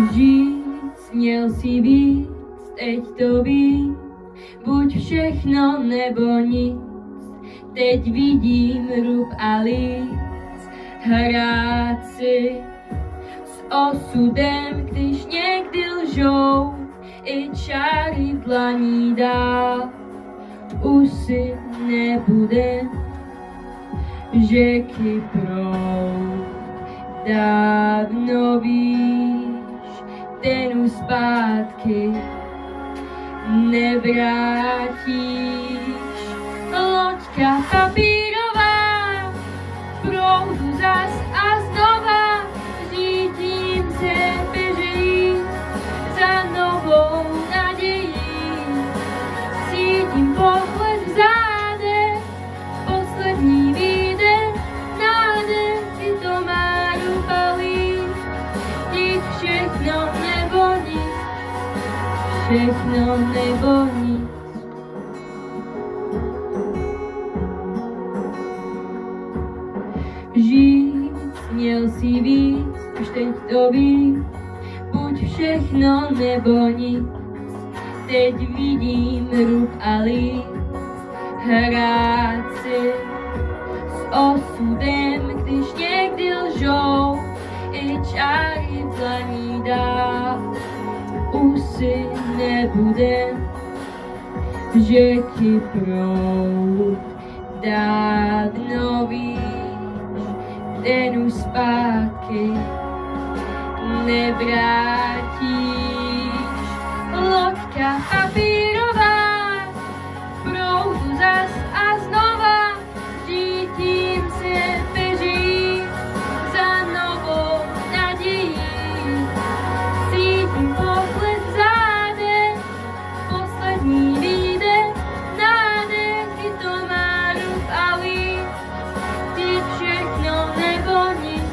Žít, měl si víc, teď to ví, buď všechno nebo nic. Teď vidím rub a líc, hrát si s osudem, když někdy lžou, i čáry dlaní dál. Už si nebude řeky proud, dávno víš, ten už zpátky nevrátíš. Loďka papírová, proudu zas a znova, řídím se peřejí za novou nadějí. Cítím pohled v zádech, poslední výdech, nádech, kdy to má rupalí. Vždyť všechno nebo nic, všechno nebo nic. Žít, měl si víc, už teď to ví, buď všechno nebo nic. Teď vidím rub a líc, hrát si s osudem, když někdy lžou, i čáry dlaní dál. Už si nebude řeky proud, dávno víš, ten už zpátky nevrátíš. Loďka papírová, proudu zas a znova, řídím se peří za novou nadějí. Cítím pohled v zádech, poslední výdech, nádech, kdy to má rub a líc. Vždyť všechno nebo nic,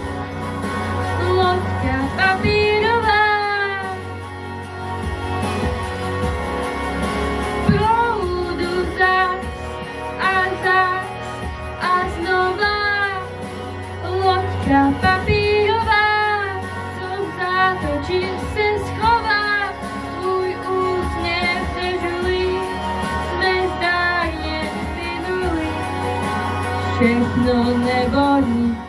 loďka papírová. Proudu zas a znova, loďka papírová, co v zátoči se schová, tvůj úsměv přežulí, jsme zdárně minulí, všechno nebo nic.